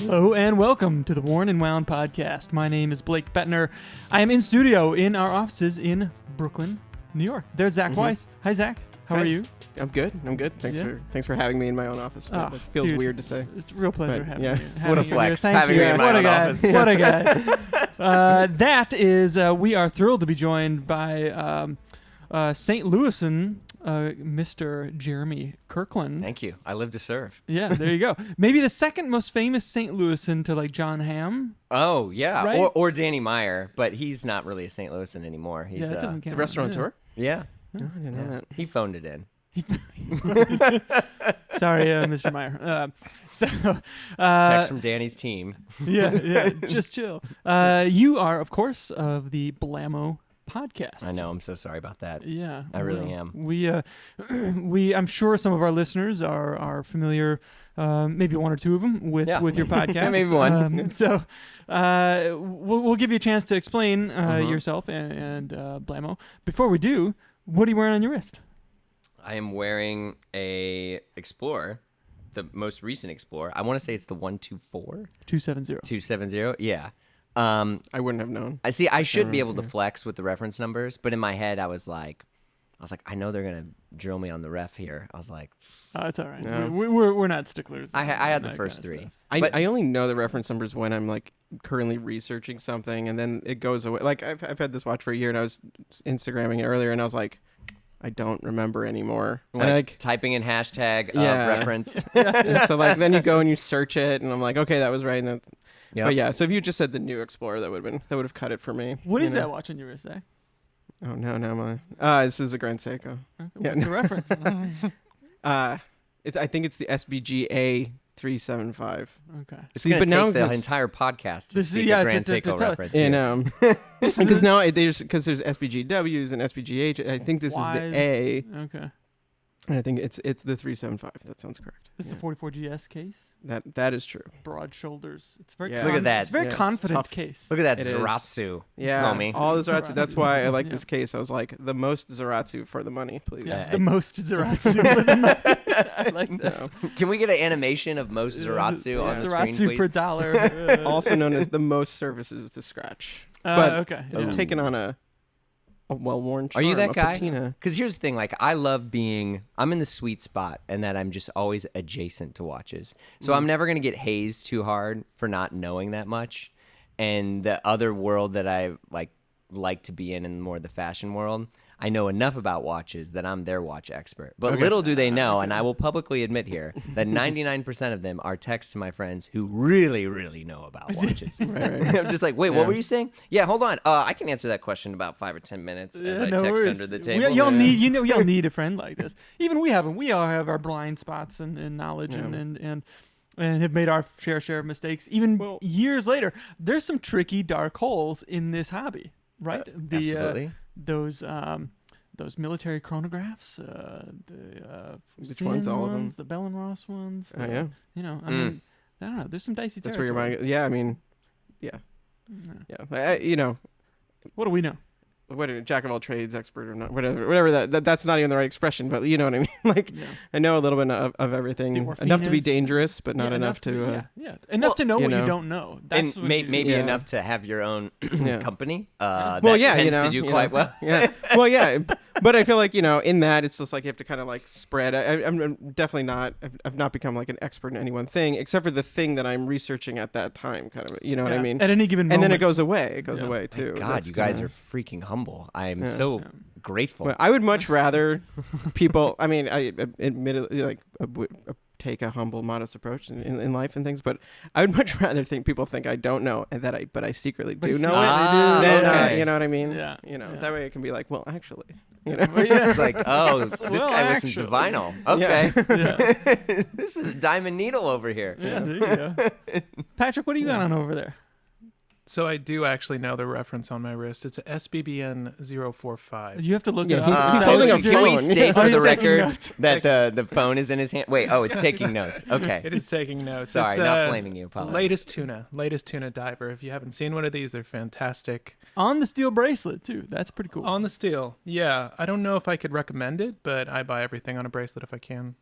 Hello and welcome to the Worn and Wound podcast. My name is Blake Bettner. I am in studio in our offices in Brooklyn, New York. There's Zach Weiss. Hi, Zach. How are you? I'm good. Thanks for having me in my own office. It feels weird to say. It's a real pleasure having you. What a flex, having me in my own office. What a guy. That is, we are thrilled to be joined by St. Louisan, Mr. Jeremy Kirkland. Thank you. I live to serve. Yeah, there you go. Maybe the second most famous St. Louisan to like John Hamm. Oh, yeah. Right? Or Danny Meyer, but he's not really a St. Louisan anymore. He's That doesn't count. The restaurateur? Yeah. Oh, I didn't know that. He phoned it in. Sorry, Mr. Meyer. Text from Danny's team. Yeah, just chill. You are, of course, of the Blamo podcast. I know. I'm so sorry about that. Yeah, I really am. I'm sure some of our listeners are familiar, maybe one or two of them, with your podcast. Maybe one. So we'll give you a chance to explain yourself and Blamo. Before we do, what are you wearing on your wrist? I am wearing a Explorer, the most recent Explorer. I want to say it's the 124? 270. 270, yeah. I wouldn't have known. I should be able to flex with the reference numbers, but in my head I was like, I know they're gonna drill me on the ref here. I was like, oh, it's all right. No. We're not sticklers. I had the that first kind of three. stuff. I only know the reference numbers when I'm like currently researching something, and then it goes away. Like I've had this watch for a year, and I was Instagramming it earlier, and I was like, I don't remember anymore. Like typing in hashtag reference. And so like then you go and you search it, and I'm like, okay, that was right. And Yep. But yeah, so if you just said the new Explorer, that would have cut it for me. What is that watch on your wrist, Zach? Oh no, this is a Grand Seiko. Okay, what's the reference? I think it's the SBG A375. Okay. It's going to take the entire podcast to speak a Grand Seiko reference. And because now there's SBGWs and SBGH. I think this is the A. Okay. And I think it's the 375. That sounds correct. This is the 44GS case. That is true. Broad shoulders. It's very Look at that. It's a very confident case. Look at that It Zaratsu. Yeah, homie. all the Zaratsu. That's why I like this case. I was like, the most Zaratsu for the money, please. Yeah, the most Zaratsu for the money. I like that. Can we get an animation of most Zaratsu on the screen, Zaratsu please? per dollar. Also known as the most surfaces to scratch. But okay. it's taken on a well-worn charm. Are you that a guy? patina. Because here's the thing, I love I'm in the sweet spot and that I'm just always adjacent to watches. So I'm never going to get hazed too hard for not knowing that much. And the other world that I like to be in more the fashion world, I know enough about watches that I'm their watch expert. But little do they know, and I will publicly admit here, that 99% of them are texts to my friends who really, really know about watches. Right. I'm just like, wait, what were you saying? Yeah, hold on. I can answer that question in about 5 or 10 minutes as I no text worries. under the table. You'll need a friend like this. Even we all have our blind spots and knowledge and have made our fair share of mistakes. Even years later, there's some tricky dark holes in this hobby, right? Absolutely. Those military chronographs, Which ones? All of them? The Bell and Ross ones. Oh yeah. I mean, I don't know. There's some dicey That's territory. where your mind. Yeah, I mean, yeah. What do we know? What jack of all trades, expert or not, whatever that's not even the right expression, but you know what I mean. I know a little bit of everything, enough to be dangerous, but not enough to enough to know what you don't know. That's and maybe enough to have your own company. That tends to do quite well. Yeah. Well, yeah, but I feel like in that it's just like you have to kind of like spread. I'm definitely not. I've not become like an expert in any one thing, except for the thing that I'm researching at that time. Kind of, you know what I mean. At any given moment, and then it goes away. It goes away too. God, That's you guys are freaking humble. I am so grateful. Well, I would much rather people. I mean, I admittedly take a humble, modest approach in life and things, but I would much rather people think I don't know and but I secretly do know it. Then, you know what I mean? Yeah. That way it can be like, well, actually, It's like, this guy listens to vinyl. Okay. Yeah. This is a diamond needle over here. Yeah, there you go. Patrick, what do you got on over there? So I do actually know the reference on my wrist. It's a SBBN 045. You have to look it up. He's holding a Can we phone. state for the record notes. that the phone is in his hand? Wait, it's taking notes. Okay. It is taking notes. Sorry, it's, not flaming you. Apologies. Latest tuna diver. If you haven't seen one of these, they're fantastic. On the steel bracelet, too. That's pretty cool. On the steel. Yeah. I don't know if I could recommend it, but I buy everything on a bracelet if I can.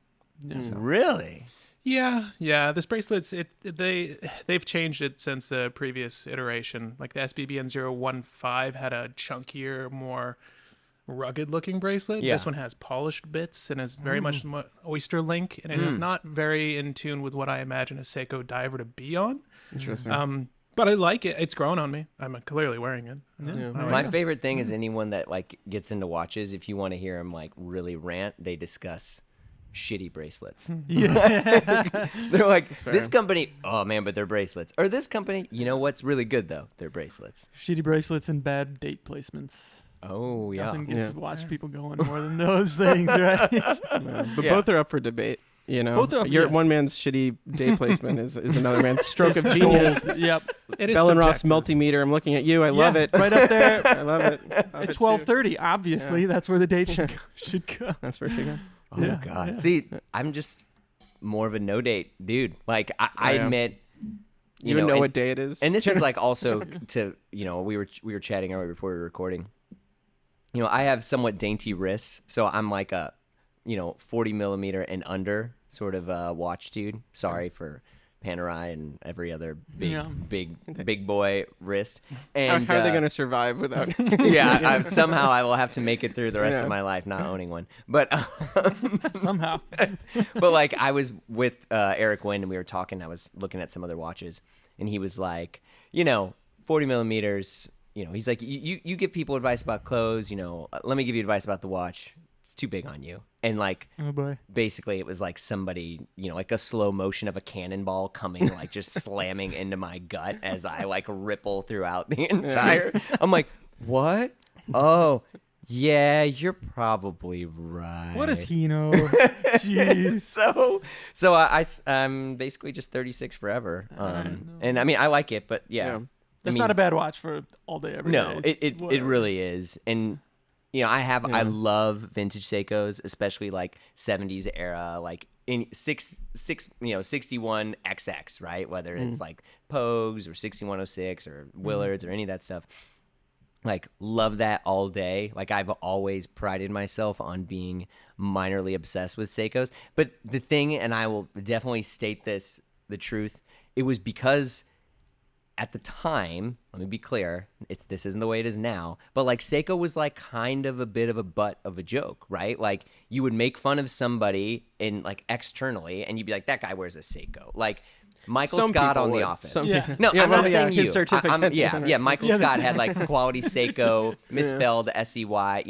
Yeah. Really? Yeah. This bracelet's they've changed it since the previous iteration. Like the SBBN 015 had a chunkier, more rugged looking bracelet. Yeah. This one has polished bits and is very much oyster link, and it's not very in tune with what I imagine a Seiko diver to be on. Interesting. But I like it. It's grown on me. I'm clearly wearing it. My favorite thing is anyone that like gets into watches. If you want to hear them like really rant, they discuss shitty bracelets. Yeah. They're like, this company, oh man, but they're bracelets. Or this company, you know what's really good though? They're bracelets. Shitty bracelets and bad date placements. Oh yeah. Nothing gets watch people going more than those things, right? But both are up for debate. You know, Both are up, yes. one man's shitty day placement is another man's stroke of genius. Yep. It is Bell and Ross subjective. multimeter. I'm looking at you. I love it. Right up there. I love it. At 12:30, obviously, that's where the date should go. That's where she goes. Oh Yeah. god. Yeah. See, I'm just more of a no date dude. Like I admit, You know and, what day it is. and this is like also to we were chatting earlier before we were recording. I have somewhat dainty wrists, so I'm like a 40 millimeter and under sort of watch dude. Sorry for Panerai and every other big boy wrist. And how are they going to survive without? Somehow I will have to make it through the rest of my life not owning one. But Somehow. but like I was with Eric Wynn and we were talking. I was looking at some other watches, and he was like, 40 millimeters. He's like, you give people advice about clothes. Let me give you advice about the watch. It's too big on you. And like, Oh boy. basically it was like somebody, like a slow motion of a cannonball coming, like just slamming into my gut as I like ripple throughout the entire. I'm like, what? Oh, yeah, you're probably right. What does he know? Jeez. So I'm basically just 36 forever. And I mean, I like it, but yeah. That's not a bad watch for all day, every day. No, it really is. And I love vintage Seikos, especially like 70s era, like in 61 XX, right? Whether it's like Pogues or 6106 or Willards or any of that stuff. Like, love that all day. Like, I've always prided myself on being minorly obsessed with Seikos. But the thing, and I will definitely state this, the truth, it was because at the time, let me be clear, this isn't the way it is now, but like Seiko was like kind of a bit of a butt of a joke, right? Like you would make fun of somebody in like externally and you'd be like, that guy wears a Seiko. Like Michael Scott on The Office. No, I'm not saying you. His certificate. Michael Scott had like quality Seiko, misspelled SEY,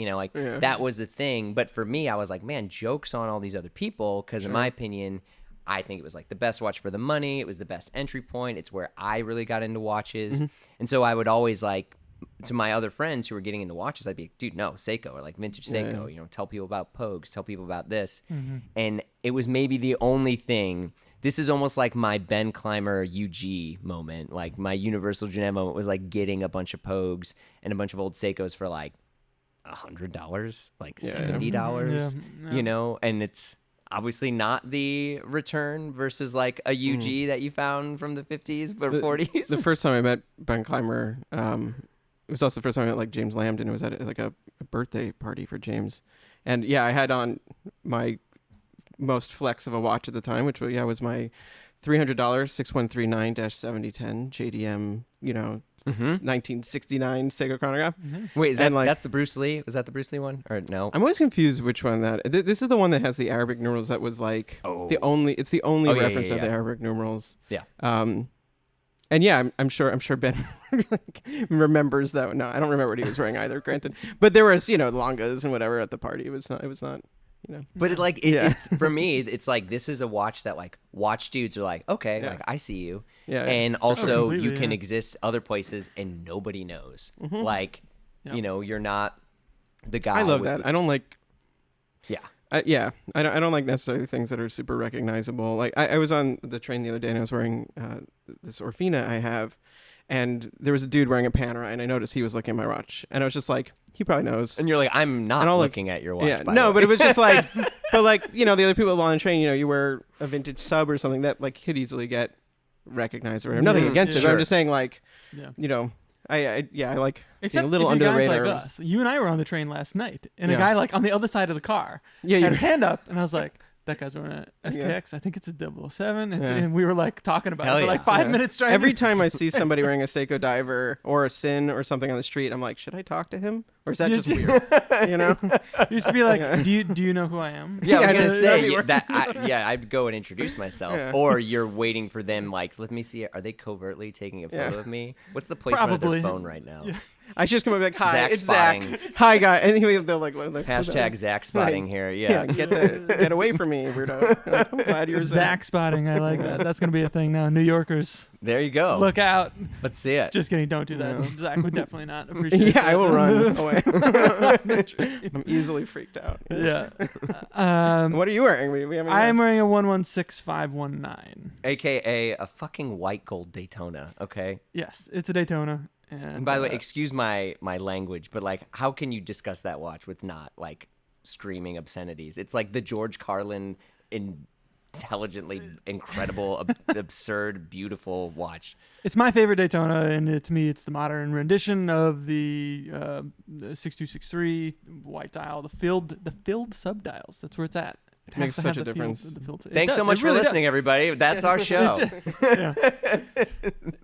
that was the thing. But for me, I was like, man, joke's on all these other people because in my opinion, I think it was like the best watch for the money. It was the best entry point. It's where I really got into watches. And so I would always like, to my other friends who were getting into watches, I'd be like, dude, no, Seiko or like vintage Seiko, tell people about Pogues, tell people about this. And it was maybe the only thing. This is almost like my Ben Clymer UG moment. Like my Universal Genet moment was like getting a bunch of Pogues and a bunch of old Seikos for like $100, like $70, and it's obviously not the return versus like a UG that you found from the 50s but 40s. The first time I met Ben Clymer, it was also the first time I met like James Lambden. It was at like a birthday party for James. And yeah, I had on my most flex of a watch at the time, which was my $300 6139-7010 JDM, 1969 Seiko chronograph. Wait, is that that's the Bruce Lee? Was that the Bruce Lee one or no? I'm always confused which one that. This is the one that has the Arabic numerals. That was like the only reference of the Arabic numerals. Yeah. And yeah, I'm sure Ben remembers that. No, I don't remember what he was wearing either. Granted, but there was longas and whatever at the party. It was not. But it's for me, it's like this is a watch that like watch dudes are like, okay, like I see you, and also you can exist other places and nobody knows. Like, you're not the guy. I love that. I don't like. Yeah. I don't like necessarily things that are super recognizable. Like I was on the train the other day and I was wearing this Orfina I have, and there was a dude wearing a Panerai and I noticed he was looking at my watch and I was just like, he probably knows. And you're like, I'm not looking at your watch. Yeah, no, but it was just like, but like the other people on the train, you wear a vintage sub or something that like could easily get recognized or whatever. Nothing against it. But I'm just saying like, I like Except a little if under you're the guys radar. like us. You and I were on the train last night, and a guy like on the other side of the car had his hand up, and I was like, that guy's wearing a SKX. I think it's a 007. Yeah. And we were like talking about Hell it for yeah. like 5 minutes straight. Every time I see somebody wearing a Seiko diver or a Sin or something on the street, I'm like, should I talk to him? Or is that just weird? You know? used to be like, do you know who I am? Yeah, I was Yeah, gonna that'd say be that. I'd go and introduce myself, Yeah. or you're waiting for them. Like, let me see. Are they covertly taking a photo Yeah. of me? What's the placement of Probably. their phone right now? Yeah. I just come up and be like, hi, Zach it's spotting. Zach. Hi, guy. And they'll like Hashtag Zach spotting here. Yeah, get away from me, weirdo. Like, I'm glad you're Zach spotting. I like that. That's gonna be a thing now. New Yorkers, There you go. look out. Let's see it. Just kidding. Don't do that. No. Zach would definitely not appreciate. Yeah, I will run away. run. I'm easily freaked out. Yeah. What are you wearing? We haven't I am even- wearing a 116519. AKA a fucking white gold Daytona. Okay. Yes, it's a Daytona. And by the way, excuse my language, but like, how can you discuss that watch with not like screaming obscenities? It's like the George Carlin intelligently incredible, absurd, beautiful watch. it's my favorite Daytona, and to me, it's the modern rendition of the 6263 white dial, the filled subdials. That's where it's at. It has Makes to such have a the field- difference. the field- it Thanks does, so it much for really does. listening, everybody. That's our show. Yeah.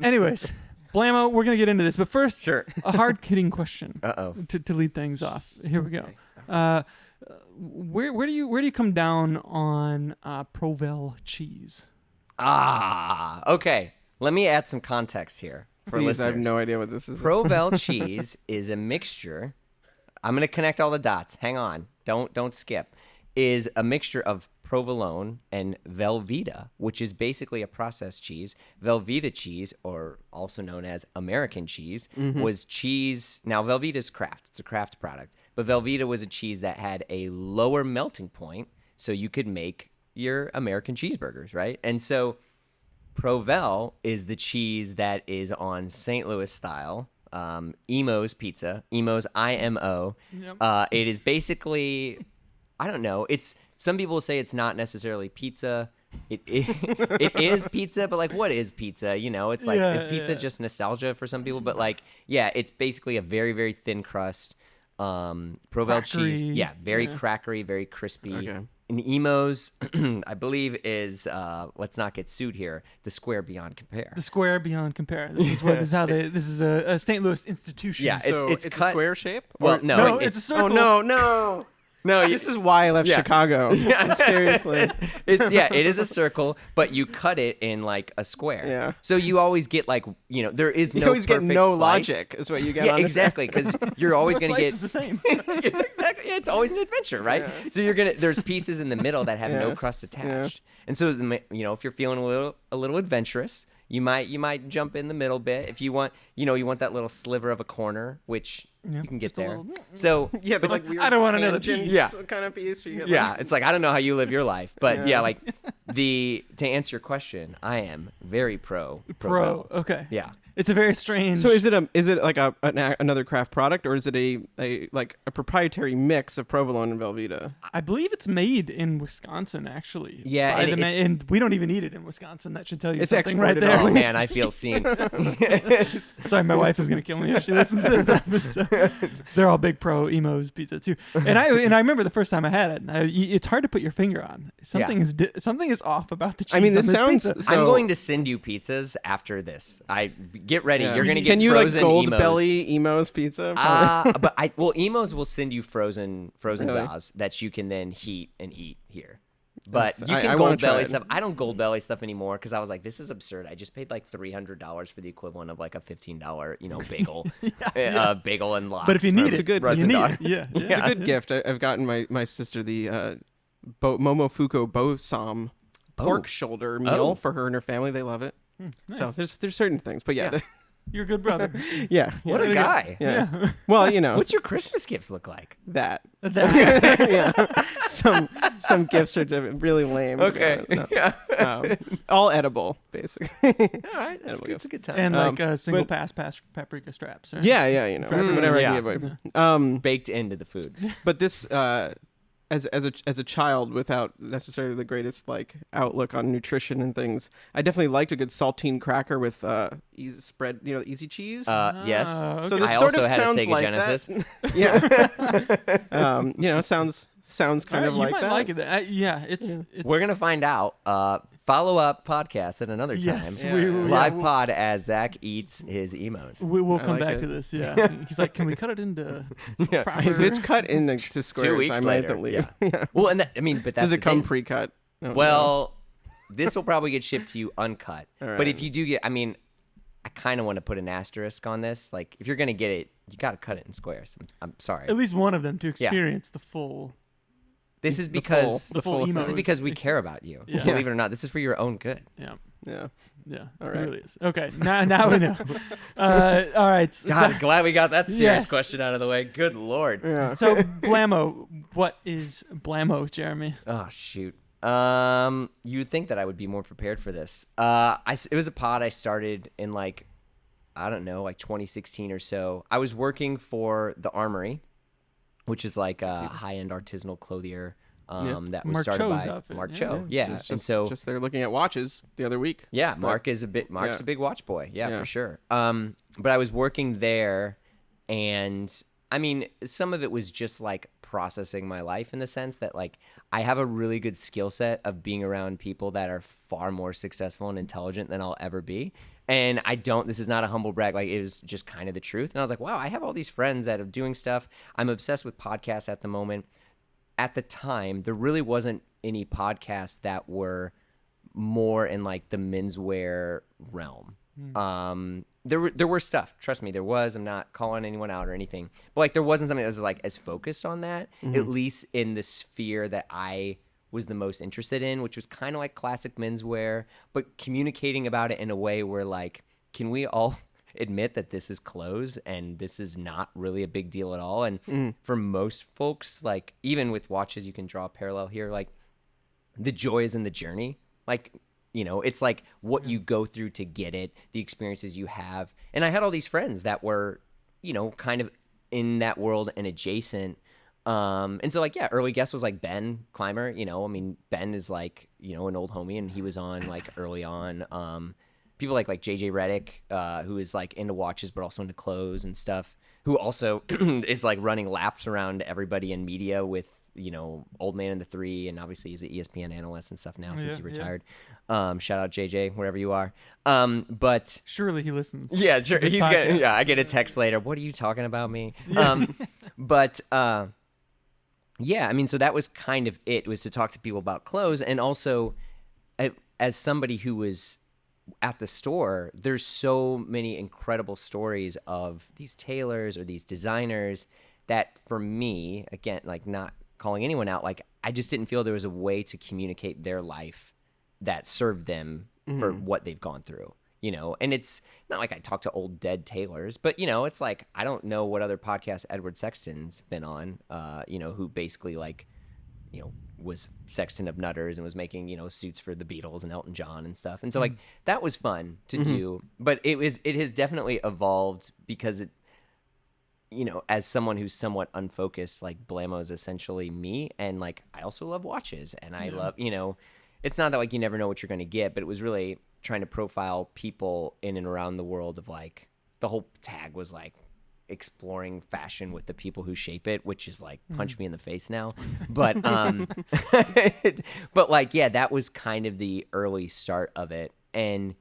Anyways, Blamo, we're gonna get into this, but first, Sure. a hard-hitting question Uh-oh. to lead things off. Here we go. Where do you come down on Provel cheese? Okay. Let me add some context here for Please, I listeners. have no idea what this is. Provel cheese is a mixture. I'm going to connect all the dots. Hang on. Don't skip. Is a mixture of provolone and Velveeta, which is basically a processed cheese. Velveeta cheese, or also known as American cheese, was cheese. Now, Velveeta is craft. It's a craft product. But Velveeta was a cheese that had a lower melting point, so you could make your American cheeseburgers, right? And so Provel is the cheese that is on St. Louis style. Emo's Pizza. Emo's IMO. Yep. It is basically, I don't know. It's some people say it's not necessarily pizza. It is pizza, but like, what is pizza? You know, it's like, Yeah, is pizza yeah. just nostalgia for some people? But like, yeah, it's basically a very, very thin crust. Provel cheese. Crackery, Yeah, very yeah. crackery, very crispy. Okay. And Emo's, I believe, is let's not get sued here. The square beyond compare. The square beyond compare. This is what this is how they. This is a St. Louis institution. Yeah, So it's a cut- square shape? Well, Or- no, No, it's it's a circle. Oh, no. no. This is why I left Yeah. Chicago. Seriously. It is a circle, but you cut it in like a square. Yeah. So you always get like, you know, there is You no always get perfect no slice. logic is what you get Yeah, on this. exactly, because you're always The going to slice get is the same. exactly. Yeah, it's always an adventure, right? So you're gonna. There's pieces in the middle that have no Yeah. crust attached, and so you know, if you're feeling a little adventurous, you might jump in the middle bit. If you want, you know, you want that little sliver of a corner, which Yeah, you can get just a there. little- So Yeah, but like weird I don't want another tangents piece. Yeah. kind of piece. Where you get yeah, like, it's like I don't know how you live your life, but yeah, Yeah. like to answer your question, I am very pro. Pro. Provel. Okay. Yeah. It's a very strange. So is it like another craft product, or is it a proprietary mix of provolone and Velveeta? I believe it's made in Wisconsin, actually. Yeah, by and the and we don't even eat it in Wisconsin. That should tell you It's something right exported there. all. Oh man, I feel seen. Sorry, my wife is gonna kill me if she listens to this episode. They're all big pro Emo's pizza too, and I remember the first time I had it. It's hard to put your finger on. Something is off about the cheese. I mean, this on sounds. pizza. I'm so- going to send you pizzas after this. Get ready. Yeah. You're gonna get Can you like frozen gold Emos. belly Emo's pizza? But Emos will send you frozen Really? Zaz that you can then heat and eat here. But That's- you I can wanna gold try belly it. stuff. I don't gold belly stuff anymore because I was like, this is absurd. I just paid like $300 for the equivalent of like a $15, bagel, bagel and lox. But if you need from it, good- you Russ and need Daughters. it. Yeah. It's a good gift. I've gotten my sister the Momofuku Bosam pork Oh. shoulder meal Oh. for her and her family. They love it. So Nice. there's certain things, but yeah, You're a good brother. yeah. What a Yeah. guy. Yeah. Well, you know What's your Christmas gifts look like? that. That- Yeah. Some gifts are really lame. Okay. No. Yeah. All edible, basically. All right. That's Edible good. It's a good time. and like single but- pass paprika straps. Right? Yeah, whatever yeah. I give away. Baked into the food. But this as a child without necessarily the greatest like outlook on nutrition and things, I definitely liked a good saltine cracker with easy spread, easy cheese. Yes. So this I sort also of had a sounds Sega like Genesis. that. Yeah. Sounds kind of you like might that. like it. It's We're gonna find out. Follow up podcast at another time. Yes, Yeah. Live pod as Zach eats his emos. We will I come like back it. to this. Yeah, he's like, can we cut it into proper? If it's cut into squares, weeks I might have later, to leave. yeah. Well, and but that's Does it the come thing. pre-cut? No, Well, this will probably get shipped to you uncut. All right. But if you do get, I kind of want to put an asterisk on this. Like, if you're gonna get it, you got to cut it in squares. I'm sorry. At least one of them to experience the full. This is the because The full emo. this is because we care about you. Yeah. Believe it or not, this is for your own good. Yeah. Yeah. Yeah, All it right. really is. Okay, now we know. All right. God, glad we got that serious Yes. question out of the way. Good Lord. Yeah. So Blamo, what is Blamo, Jeremy? Oh shoot. You'd think that I would be more prepared for this. It was a pod I started in like 2016 or so. I was working for the Armory, which is like a high-end artisanal clothier. That was Mark started Cho's by outfit, Mark yeah. Cho. Yeah, Just, and so just they're looking at watches the other week. yeah, Mark's a big watch boy. Yeah, Yeah. for sure. But I was working there, and some of it was just like processing my life in the sense that like I have a really good skill set of being around people that are far more successful and intelligent than I'll ever be. And this is not a humble brag, like it was just kind of the truth. And I was like, wow, I have all these friends that are doing stuff. I'm obsessed with podcasts at the moment. At the time, there really wasn't any podcasts that were more in like the menswear realm. There were stuff. Trust me, there was. I'm not calling anyone out or anything, but like there wasn't something that was like as focused on that, at least in the sphere that I was the most interested in, which was kind of like classic menswear, but communicating about it in a way where like, can we all admit that this is clothes and this is not really a big deal at all? And for most folks, like even with watches, you can draw a parallel here. Like the joy is in the journey. Like, it's like what you go through to get it, the experiences you have. And I had all these friends that were, kind of in that world and adjacent. And so like, yeah, early guest was like Ben Clymer, Ben is like, an old homie, and he was on like early on. People like JJ Reddick, who is like into watches, but also into clothes and stuff, who also is like running laps around everybody in media with, Old Man and the Three. And obviously he's an ESPN analyst and stuff now since he retired. Shout out JJ, wherever you are. But Surely he listens. yeah, sure. to this He's podcast. gonna, I get a text later. What are you talking about me? But so that was kind of it, was to talk to people about clothes. And also as somebody who was at the store, there's so many incredible stories of these tailors or these designers that for me, again, like not calling anyone out, like I just didn't feel there was a way to communicate their life that served them for what they've gone through, and it's not like I talk to old dead tailors, but it's like, I don't know what other podcast Edward Sexton's been on, who basically like, was Sexton of Nutters and was making, suits for the Beatles and Elton John and stuff. And so like, that was fun to do, but it has definitely evolved because it, as someone who's somewhat unfocused, like Blamo is essentially me. And like, I also love watches, and I love, it's not that like you never know what you're going to get, but it was really trying to profile people in and around the world of like, the whole tag was like exploring fashion with the people who shape it, which is like punch me in the face now. But but like, yeah, that was kind of the early start of it, and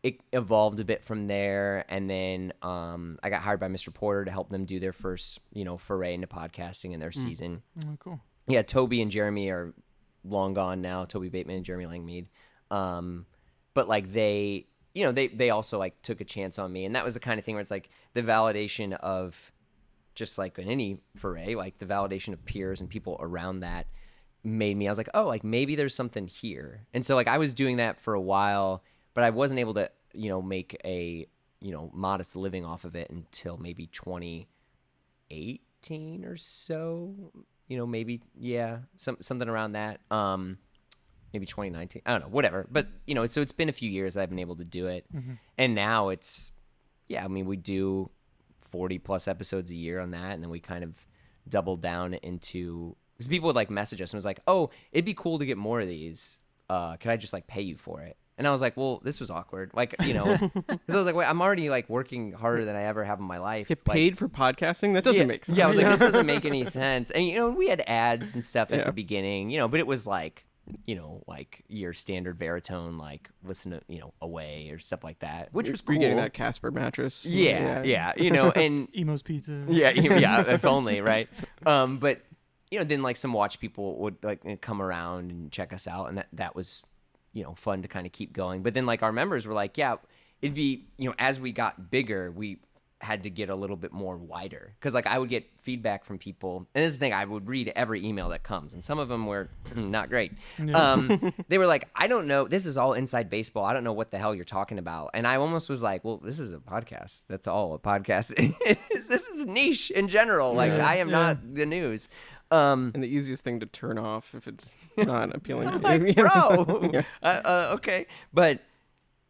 it evolved a bit from there. And then I got hired by Mr. Porter to help them do their first, foray into podcasting in their season. Oh, cool. Yeah, Toby and Jeremy are long gone now. Toby Bateman and Jeremy Langmead. But like they also like took a chance on me, and that was the kind of thing where it's like the validation of, just like in any foray, like the validation of peers and people around that made me, I was like, oh, like maybe there's something here. And so like I was doing that for a while, but I wasn't able to, make a, modest living off of it until maybe 2018 or so, maybe, yeah, something around that. Maybe 2019, I don't know, whatever. But, so it's been a few years that I've been able to do it. And now it's, we do 40 plus episodes a year on that. And then we kind of double down into, because people would like message us and was like, oh, it'd be cool to get more of these. Could I just like pay you for it? And I was like, well, this was awkward. Like, because I was like, wait, I'm already like working harder than I ever have in my life. Get like, paid for podcasting? That doesn't make sense. Yeah, I was like, this doesn't make any sense. And, we had ads and stuff at the beginning, but it was like, like your standard baritone, like listen to, Away or stuff like that, which was cool. You're getting that Casper mattress. Yeah. And Emo's Pizza. yeah, if only, right? But, then like some watch people would like come around and check us out. And that was, fun to kind of keep going. But then like our members were like, yeah, it'd be, as we got bigger, we had to get a little bit more wider. Cause like I would get feedback from people. And this is the thing, I would read every email that comes. And some of them were not great. They were like, I don't know. This is all inside baseball. I don't know what the hell you're talking about. And I almost was like, well, this is a podcast. That's all a podcast is. This is a niche in general. Like I am not the news. And the easiest thing to turn off if it's not appealing to like, you. Bro. Okay. But,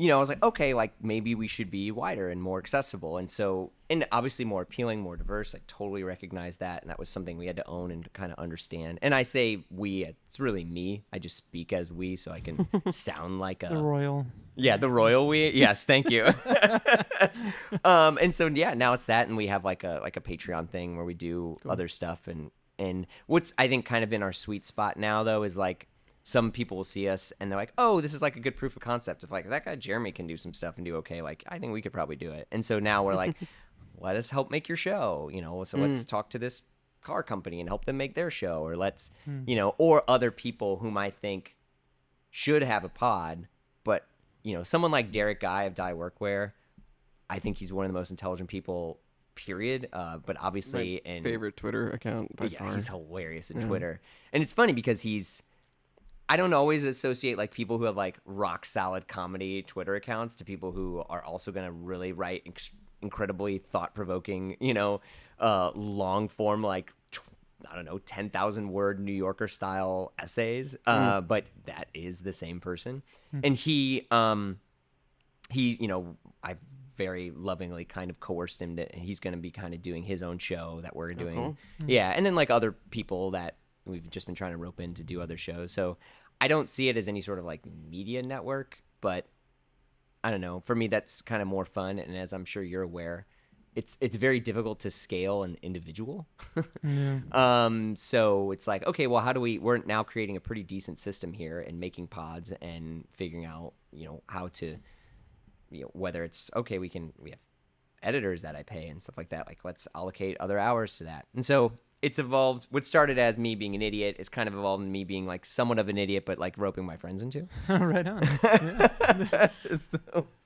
I was like, okay, like maybe we should be wider and more accessible. And obviously more appealing, more diverse. I totally recognize that. And that was something we had to own and kind of understand. And I say we, it's really me. I just speak as we so I can sound like the royal. Yeah, the royal we. Yes, thank you. And so, now it's that. And we have like a Patreon thing where we do other stuff. And what's, I think, kind of in our sweet spot now, though, is like some people will see us and they're like, oh, this is like a good proof of concept. If like that guy Jeremy can do some stuff and do okay, like I think we could probably do it. And so now we're like, let us help make your show, so let's talk to this car company and help them make their show, or let's, or other people whom I think should have a pod, but, someone like Derek Guy of Dye Workwear, I think he's one of the most intelligent people, period. But obviously, my favorite Twitter account by far. He's hilarious in Twitter. And it's funny because I don't always associate like people who have like rock solid comedy Twitter accounts to people who are also going to really write incredibly thought provoking, long form, like, I don't know, 10,000 word New Yorker style essays. But that is the same person. And he, I've very lovingly kind of coerced him that he's going to be kind of doing his own show that we're doing. Cool. Yeah. And then like other people that we've just been trying to rope in to do other shows. So I don't see it as any sort of like media network, but I don't know. For me, that's kind of more fun. And as I'm sure you're aware, it's very difficult to scale an individual. So it's like, okay, well, we're now creating a pretty decent system here and making pods and figuring out, how to, whether it's okay, we have editors that I pay and stuff like that. Like, let's allocate other hours to that. And so it's evolved. What started as me being an idiot is kind of evolved in me being like somewhat of an idiot, but like roping my friends into. Right on.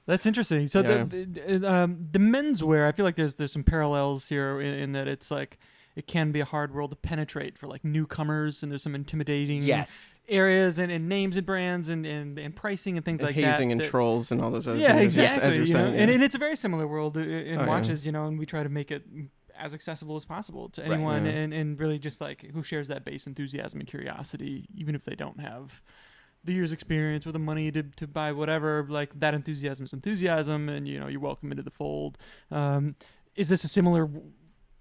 That's interesting. So the menswear, I feel like there's some parallels here in that it's like it can be a hard world to penetrate for like newcomers, and there's some intimidating areas and names and brands and pricing and things like that. Hazing and trolls and all those other things. things. Exactly. As you're saying, and it's a very similar world in watches, and we try to make it as accessible as possible to anyone, and really just like who shares that base enthusiasm and curiosity, even if they don't have the year's experience or the money to buy whatever. Like, that enthusiasm is enthusiasm, and you're welcome into the fold. Is this a similar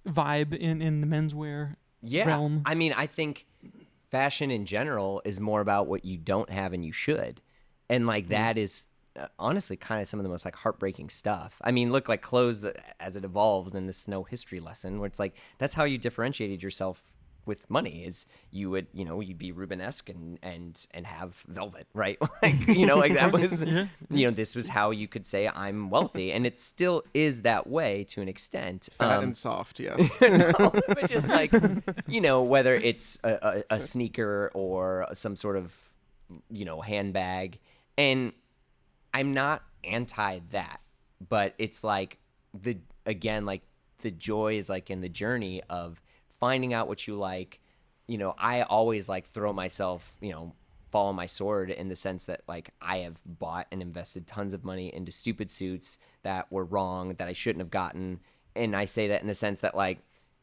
vibe in the menswear realm? I mean, I think fashion in general is more about what you don't have and you should, and like that is honestly kind of some of the most like heartbreaking stuff. I mean, look, like clothes as it evolved in this no history lesson, where it's like that's how you differentiated yourself with money, is you would, you'd be Rubenesque and have velvet, right? Like, like that was, this was how you could say I'm wealthy, and it still is that way to an extent. Fat and soft, yes. But just like, whether it's a sneaker or some sort of, handbag, and I'm not anti that, but it's like the joy is like in the journey of finding out what you like. I always like throw myself, fall on my sword in the sense that like I have bought and invested tons of money into stupid suits that were wrong, that I shouldn't have gotten. And I say that in the sense that like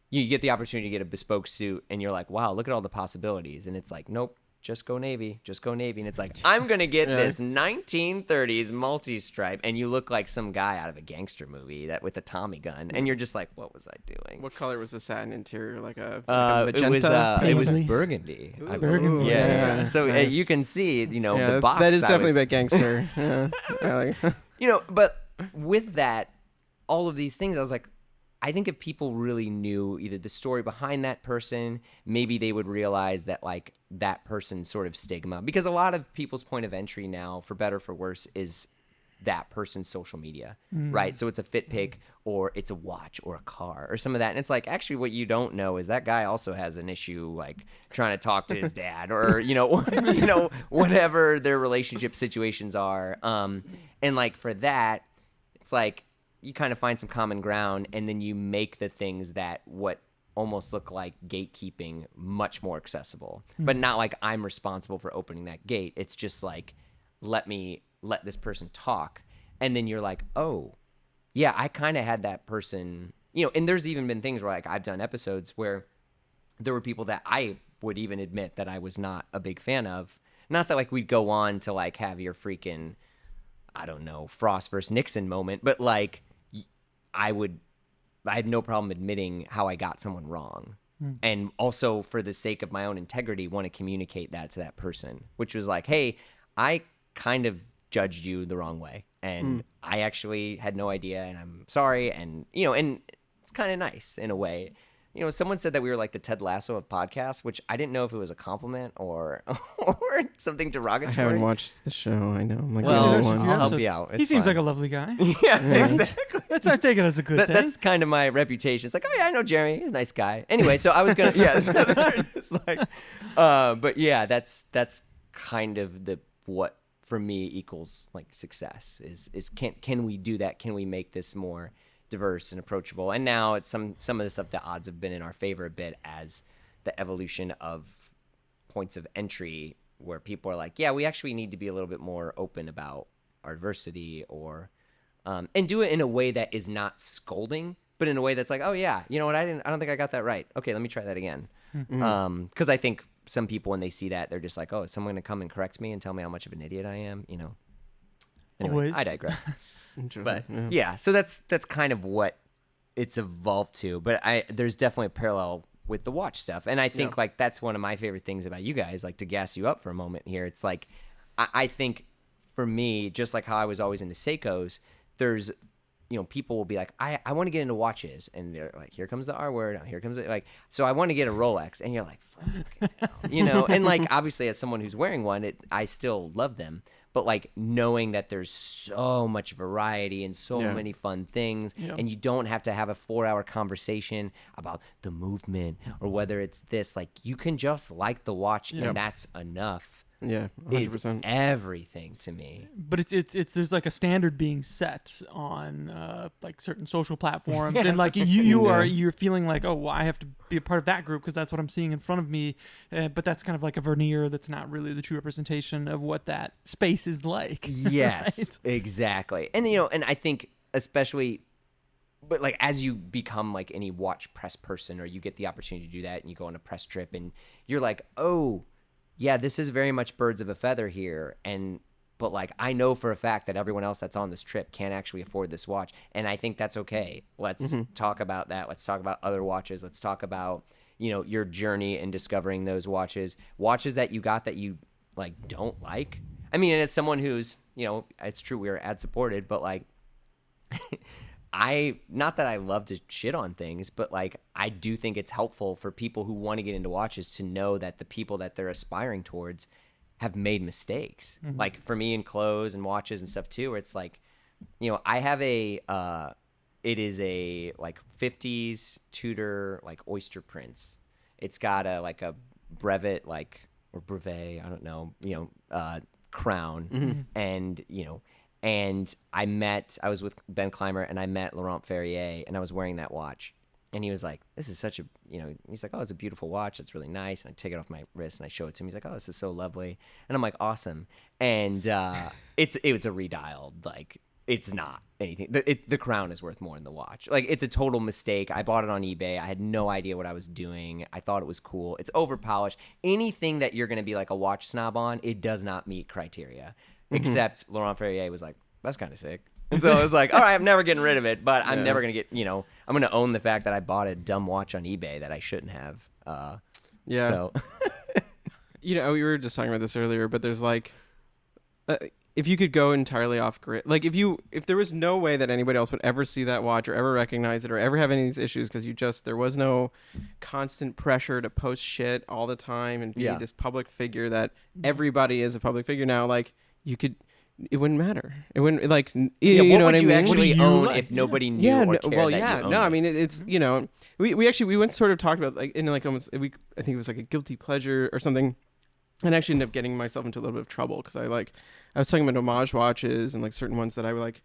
you get the opportunity to get a bespoke suit and you're like, wow, look at all the possibilities. And it's like, nope, just go Navy, just go Navy. And it's like, I'm going to get this 1930s multi-stripe, and you look like some guy out of a gangster movie that with a Tommy gun. And you're just like, what was I doing? What color was the satin interior? Like a magenta? It was Paisley? burgundy. Burgundy. Yeah. So Nice. You can see, Yeah, the box. that is I definitely was- a bit gangster. Yeah. But with that, all of these things, I was like, I think if people really knew either the story behind that person, maybe they would realize that like that person's sort of stigma, because a lot of people's point of entry now, for better or for worse, is that person's social media, right? So it's a fit pic or it's a watch or a car or some of that. And it's like, actually what you don't know is that guy also has an issue, like trying to talk to his dad or, whatever their relationship situations are. And like for that, it's like, you kind of find some common ground, and then you make the things that what almost look like gatekeeping much more accessible. But not like I'm responsible for opening that gate. It's just like, let this person talk. And then you're like, oh, yeah, I kind of had that person, and there's even been things where like I've done episodes where there were people that I would even admit that I was not a big fan of. Not that like we'd go on to like have your freaking, I don't know, Frost versus Nixon moment, but like, I had no problem admitting how I got someone wrong. And also for the sake of my own integrity, want to communicate that to that person, which was like, hey, I kind of judged you the wrong way. And I actually had no idea, and I'm sorry. And, and it's kind of nice in a way. Someone said that we were like the Ted Lasso of podcasts, which I didn't know if it was a compliment or something derogatory. I haven't watched the show. I know. I'm like, Well, the only I'll one. help you out. He It's seems fine. like a lovely guy. Yeah, exactly. I take it as a good thing. That's kind of my reputation. It's like, oh yeah, I know Jeremy. He's a nice guy. Anyway, so I was gonna, so they're just like, but yeah, that's kind of what for me equals like success is can we do that? Can we make this more diverse and approachable? And now it's some of the stuff, the odds have been in our favor a bit as the evolution of points of entry where people are like, yeah, we actually need to be a little bit more open about our diversity or and do it in a way that is not scolding, but in a way that's like, oh yeah, you know what, I don't think I got that right. Okay, let me try that again. Because I think some people when they see that, they're just like, oh, is someone gonna come and correct me and tell me how much of an idiot I am? Anyway, Always. I digress. Interesting. But yeah, so that's kind of what it's evolved to. But there's definitely a parallel with the watch stuff, and I think like that's one of my favorite things about you guys. Like to gas you up for a moment here, it's like I think for me, just like how I was always into Seikos, there's people will be like, I want to get into watches, and they're like, here comes the R word, here comes it, like, so I want to get a Rolex, and you're like, fuck, and like obviously as someone who's wearing one, I still love them. But like knowing that there's so much variety and so many fun things, and you don't have to have a 4-hour conversation about the movement or whether it's this, like you can just like the watch and that's enough. Yeah, Is 100%. everything to me. But it's there's like a standard being set on like certain social platforms, and like you're feeling like, oh, well, I have to be a part of that group because that's what I'm seeing in front of me, but that's kind of like a veneer that's not really the true representation of what that space is like. Yes, right? exactly. And and I think especially, but like as you become like any watch press person, or you get the opportunity to do that, and you go on a press trip, and you're like, oh, yeah, this is very much birds of a feather here, but like I know for a fact that everyone else that's on this trip can't actually afford this watch, and I think that's okay. Let's talk about that. Let's talk about other watches. Let's talk about your journey in discovering those watches that you got that you like don't like. I mean, and as someone who's it's true we are ad supported, but like not that I love to shit on things, but like I do think it's helpful for people who want to get into watches to know that the people that they're aspiring towards have made mistakes. Like for me in clothes and watches and stuff too, where it's like, I have it is a like 50s Tudor like oyster prince. It's got a brevet or brevet, I don't know, crown, and and I was with Ben Clymer, and I met Laurent Ferrier, and I was wearing that watch, and he was like, this is such a, he's like, oh, it's a beautiful watch, it's really nice, and I take it off my wrist and I show it to him. He's like, oh, this is so lovely, and I'm like, awesome. And it was a redialed, like it's not anything. The crown is worth more than the watch. Like, it's a total mistake. I bought it on eBay. I had no idea what I was doing. I thought it was cool. It's over polished. Anything that you're going to be like a watch snob on, it does not meet criteria. Except Laurent Ferrier was like, that's kind of sick. And so I was like, all right, I'm never getting rid of it, but I'm never going to get, I'm going to own the fact that I bought a dumb watch on eBay that I shouldn't have. So. We were just talking about this earlier, but there's like, if you could go entirely off grid, like if there was no way that anybody else would ever see that watch or ever recognize it or ever have any of these issues because there was no constant pressure to post shit all the time and be this public figure that everybody is a public figure now, like it wouldn't matter. It wouldn't like you know what I mean? Actually own if nobody knew or cared that you owned I it? mean it's we went sort of talked about like in like almost I think it was like a guilty pleasure or something, and actually ended up getting myself into a little bit of trouble because I was talking about homage watches and like certain ones that I would like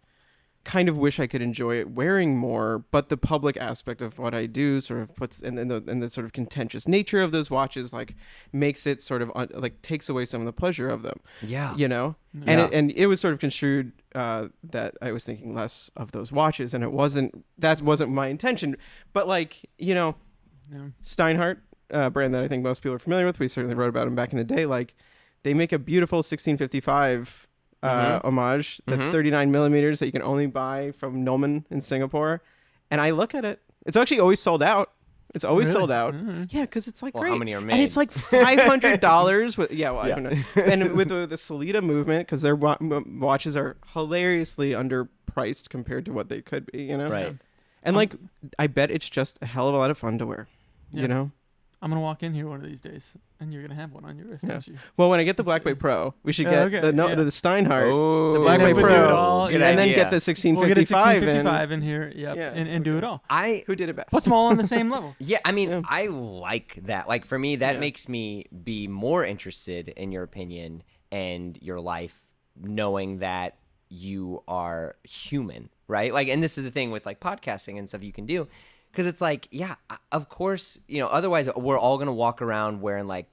kind of wish I could enjoy it wearing more, but the public aspect of what I do sort of puts and the sort of contentious nature of those watches like makes it sort of like takes away some of the pleasure of them. And it was sort of construed that I was thinking less of those watches, and that wasn't my intention, but like Steinhardt, brand that I think most people are familiar with, we certainly wrote about them back in the day, like they make a beautiful 1655 homage that's 39 millimeters that you can only buy from Nolman in Singapore, and I look at it, it's actually always sold out. It's always sold out. Yeah, because it's like great. How many are made? And it's like $500 with I don't know. And with the Solita movement, because their watches are hilariously underpriced compared to what they could be, Right. And like I bet it's just a hell of a lot of fun to wear. I'm gonna walk in here one of these days, and you're gonna have one on your wrist, aren't you? Well, when I get the Black Bay Pro, we should get the Steinhardt, the Oh, Black Bay we'll do Pro, it all. and Good then idea. get the 1655. We'll get a 1655 in here, and do it all. Who did it best? Put them all on the same level. Yeah, I mean, I like that. Like, for me, that makes me be more interested in your opinion and your life, knowing that you are human, right? Like, and this is the thing with like podcasting and stuff you can do. Because it's like, of course, otherwise we're all going to walk around wearing like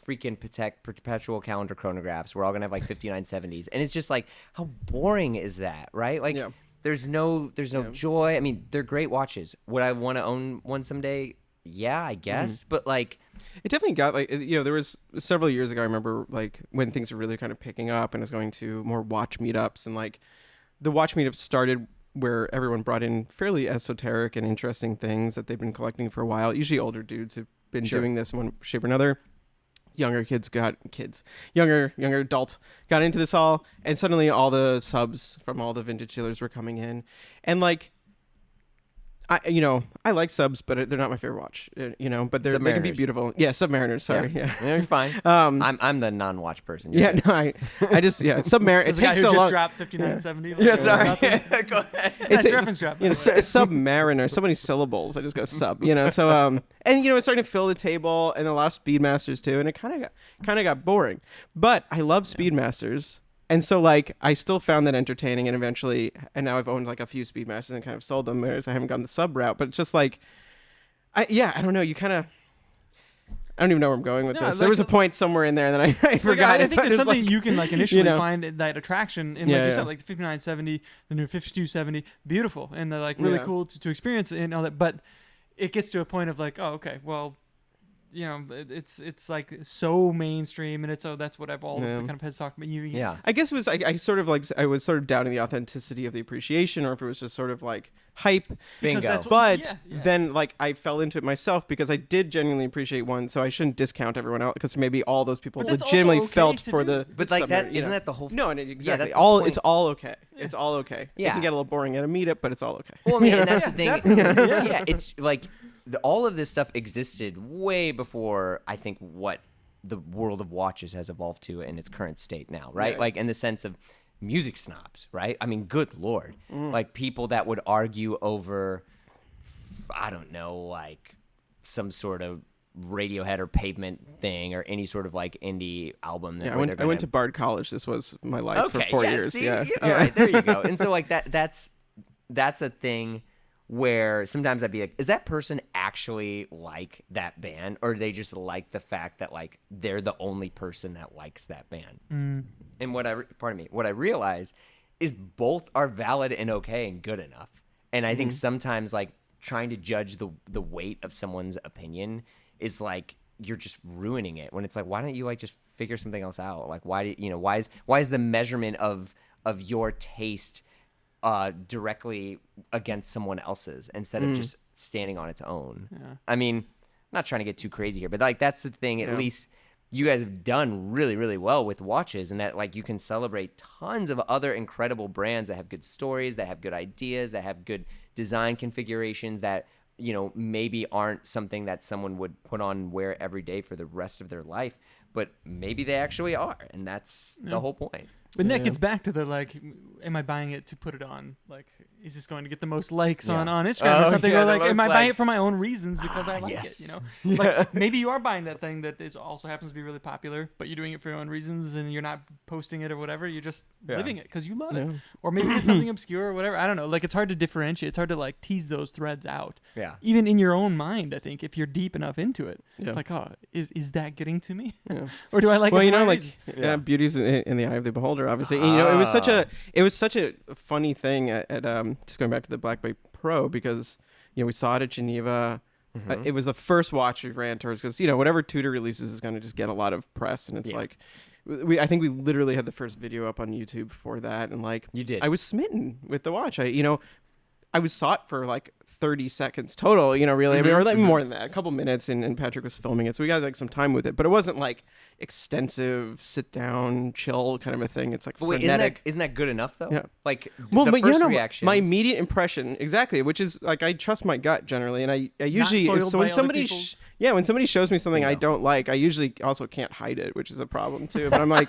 freaking perpetual calendar chronographs. We're all going to have like 5970s. And it's just like, how boring is that, right? Like, there's no joy. I mean, they're great watches. Would I want to own one someday? Yeah, I guess. But like, it definitely got like, there was several years ago, I remember like when things were really kind of picking up and I was going to more watch meetups, and like the watch meetups started where everyone brought in fairly esoteric and interesting things that they've been collecting for a while. Usually older dudes who've been doing this in one shape or another. Younger adults got into this all, and suddenly all the subs from all the vintage dealers were coming in, and like, I like subs, but they're not my favorite watch, but they can be beautiful. Yeah, Submariners. Sorry. Yeah. You're fine. I'm the non-watch person. I just Submariner. It takes so long. Dropped 5970. Yeah, sorry. Go ahead. It's a reference drop. Submariner. So many syllables. I just go sub. So and it's starting to fill the table, and a lot of Speedmasters too, and it kind of got boring. But I love Speedmasters. And so, like, I still found that entertaining, and eventually, and now I've owned, like, a few Speedmasters and kind of sold them, whereas I haven't gone the sub route, but it's just, like, I don't know, I don't even know where I'm going with this. Like, there was a point somewhere in there, and then I forgot it. I think there's something like, you can, like, initially find that attraction in, like you said, like, the 5970, the new 5270, beautiful, and they're, like, really cool to experience and all that, but it gets to a point of, like, oh, okay, well, it's like so mainstream, and that's what I've all the kind of heads talking about. I guess it was I sort of like I was sort of doubting the authenticity of the appreciation, or if it was just sort of like hype. Bingo. But then like I fell into it myself because I did genuinely appreciate one, so I shouldn't discount everyone else because maybe all those people legitimately felt for the. But like that, isn't that the whole? No, and exactly. It's all okay. It's all okay. Yeah. It can get a little boring at a meetup, but it's all okay. Well, I mean, and that's the thing. Yeah, it's like. All of this stuff existed way before I think what the world of watches has evolved to in its current state now, right? Yeah. Like in the sense of music snobs, right? I mean, good Lord. Like people that would argue over, I don't know, like some sort of Radiohead or Pavement thing or any sort of like indie album. That I went to Bard College. This was my life for 4 years. See? All right, there you go. And so like that's a thing where sometimes I'd be like, is that person actually like that band, or do they just like the fact that like they're the only person that likes that band? And what I realize both are valid and okay and good enough. And I think sometimes like trying to judge the weight of someone's opinion is like you're just ruining it when it's like, why don't you like just figure something else out? Like why is the measurement of your taste directly against someone else's instead of just standing on its own? Yeah. I mean, I'm not trying to get too crazy here, but like that's the thing. At least you guys have done really, really well with watches, and that like you can celebrate tons of other incredible brands that have good stories, that have good ideas, that have good design configurations that, you know, maybe aren't something that someone would put on and wear every day for the rest of their life, but maybe they actually are, and that's the whole point. But that gets back to the like, am I buying it to put it on? Like, is this going to get the most likes on Instagram or something? Or like, am I buying it for my own reasons because I like it? You know, like maybe you are buying that thing that is also happens to be really popular, but you're doing it for your own reasons and you're not posting it or whatever. You're just living it because you love it. Or maybe it's something obscure or whatever. I don't know. Like it's hard to differentiate. It's hard to like tease those threads out. Yeah. Even in your own mind, I think if you're deep enough into it, like, oh, is that getting to me? Or do I like? Well, it you for know, my like reasons? beauty's in the eye of the beholder. Obviously, and, you know, it was such a funny thing at just going back to the Black Bay Pro, because you know we saw it at Geneva. It was the first watch we ran towards, because you know whatever Tudor releases is going to just get a lot of press, and it's like I think we literally had the first video up on YouTube for that, and like you did. I was smitten with the watch. I saw it for like 30 seconds total, you know, really. I mean, or like more than that, a couple minutes, and Patrick was filming it. So we got like some time with it, but it wasn't like extensive sit down, chill kind of a thing. It's like frenetic. Isn't that good enough though? Yeah. Like Well, the but first you know, reaction. my immediate impression, exactly, which is like I trust my gut generally, and I usually soiled so by when other somebody people's- when somebody shows me something I don't like, I usually also can't hide it, which is a problem too. But I'm like,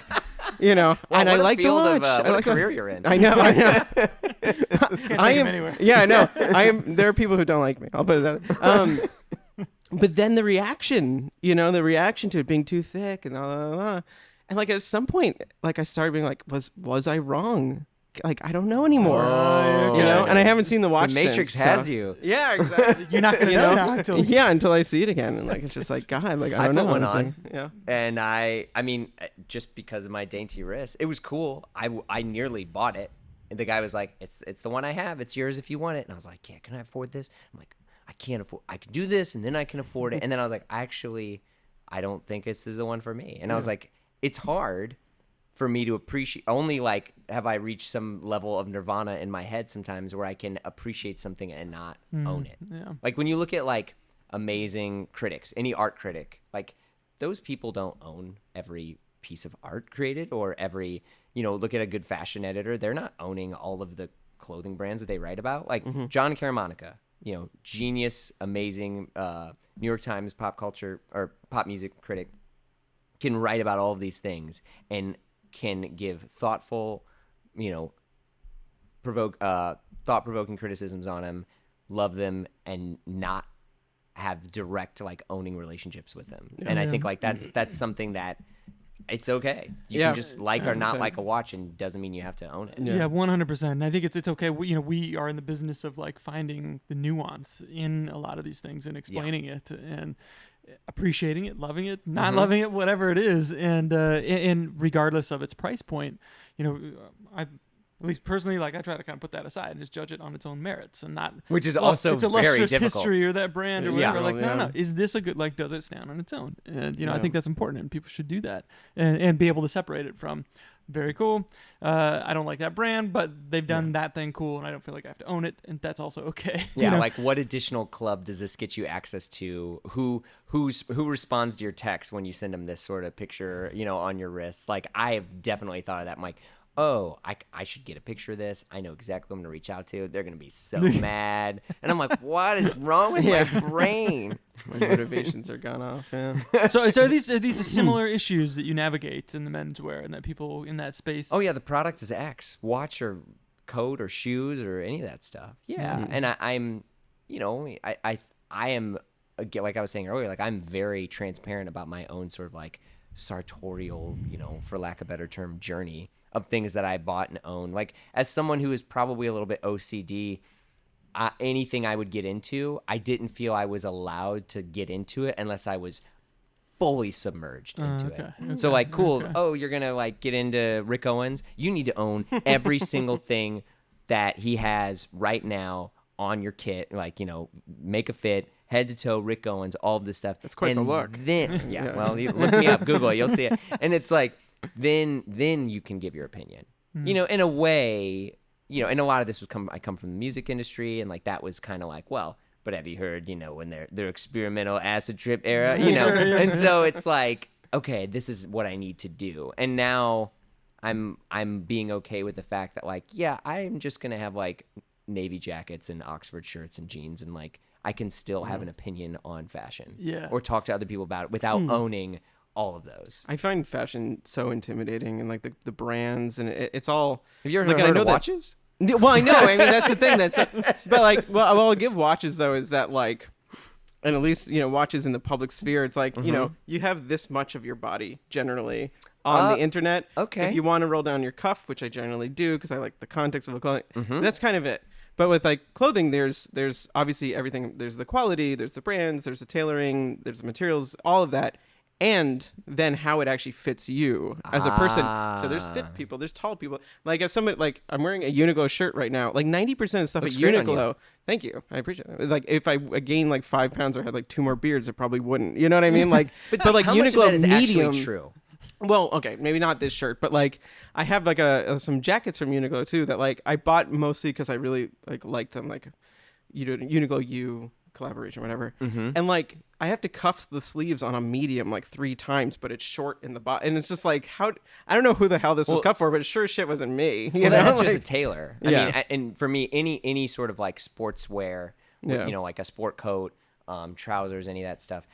you know, Well, and what I a like the field watch. of, I what a like the- career you're in. I know. Can't take I him am anywhere. Yeah, I know. I am. There are people who don't like me. I'll put it that way. But then the reaction, you know, the reaction to it being too thick and and like at some point, like I started being like, was I wrong? Like I don't know anymore. You know, and I haven't seen the watch. The Matrix since, has so- you. Yeah, exactly. You're not gonna You know know? now until until I see it again, and like it's just like God, like I don't put know. one It's on. like, yeah. And I mean, just because of my dainty wrist, it was cool. I nearly bought it. And the guy was like, it's the one I have. It's yours if you want it. And I was like, yeah, can I afford this? I'm like, I can't afford. I can do this, and then I can afford it. And then I was like, actually, I don't think this is the one for me. And I was like, it's hard for me to appreciate. Only like have I reached some level of nirvana in my head sometimes where I can appreciate something and not own it. Yeah. Like when you look at like amazing critics, any art critic, like those people don't own every piece of art created or every, you know, look at a good fashion editor. They're not owning all of the clothing brands that they write about. Like John Caramanica, you know, genius, amazing New York Times pop culture or pop music critic, can write about all of these things and can give thoughtful, you know, thought-provoking criticisms on them, love them, and not have direct like owning relationships with them. And I think like that's something that it's okay. You can just like or not 100%. like a watch, and doesn't mean you have to own it. Yeah, 100%. And I think it's okay. We are in the business of like finding the nuance in a lot of these things and explaining it and appreciating it, loving it, not loving it, whatever it is, and regardless of its price point, you know, at least personally, like I try to kind of put that aside and just judge it on its own merits and not, Which is well, also it's a very lustrous difficult. history or that brand or Yeah. whatever. Like, Yeah. no, is this a good, like, does it stand on its own? And, you know, I think that's important and people should do that and be able to separate it from very cool. I don't like that brand, but they've done that thing cool and I don't feel like I have to own it. And that's also okay. Yeah, you know? like what additional club does this get you access to? Who responds to your text when you send them this sort of picture, you know, on your wrist? Like I have definitely thought of that. I'm like, oh, I should get a picture of this. I know exactly who I'm going to reach out to. They're going to be so mad. And I'm like, what is wrong with my brain? My motivations are gone off. Yeah. So are these similar issues that you navigate in the menswear and that people in that space? Oh, yeah, the product is X. Watch or coat or shoes or any of that stuff. Yeah, and I'm, you know, I am, again, like I was saying earlier, like I'm very transparent about my own sort of like sartorial, you know, for lack of a better term, journey of things that I bought and own. Like as someone who is probably a little bit OCD, anything I would get into, I didn't feel I was allowed to get into it unless I was fully submerged into Okay. it. So like, cool. Okay. Oh, you're gonna like get into Rick Owens. You need to own every single thing that he has right now on your kit. Like, make a fit, head to toe, Rick Owens, all of this stuff. That's quite the look. Then, well, you look me up, Google it, you'll see it. And it's like, then you can give your opinion. In a way, and a lot of this I come from the music industry, and like that was kind of like, well, but have you heard, when their experimental acid trip era, and so it's like, okay, this is what I need to do. And now I'm being okay with the fact that like, yeah, I'm just gonna have like navy jackets and Oxford shirts and jeans, and like I can still have an opinion on fashion, or talk to other people about it without owning all of those. I find fashion so intimidating, and like the brands, and it's all. Have you ever like, heard I know of watches? Well, I know. I mean, that's the thing. But like, well, I'll give watches though is that like, and at least watches in the public sphere. It's like you have this much of your body generally on the internet. Okay. If you want to roll down your cuff, which I generally do because I like the context of the clothing, that's kind of it. But with like clothing, there's obviously everything. There's the quality, there's the brands, there's the tailoring, there's the materials, all of that. And then how it actually fits you as a person. So there's fit people, there's tall people. Like as somebody, like I'm wearing a Uniqlo shirt right now. Like 90% of stuff Looks at great on you. Uniqlo. Thank you, I appreciate it. Like if I gained like 5 pounds or had like 2 more beards, it probably wouldn't. You know what I mean? Like, but like how Uniqlo much of that is medium. actually true? Well, okay, maybe not this shirt, but like I have like some jackets from Uniqlo too that like I bought mostly because I really liked them. Like Uniqlo U collaboration, whatever. And like I have to cuff the sleeves on a medium like 3 times, but it's short in the bottom, and it's just like how I don't know who the hell this was cut for, but it sure shit wasn't me. You know, That's like, just a tailor. I mean, and for me, any sort of like sportswear, like a sport coat, trousers, any of that stuff,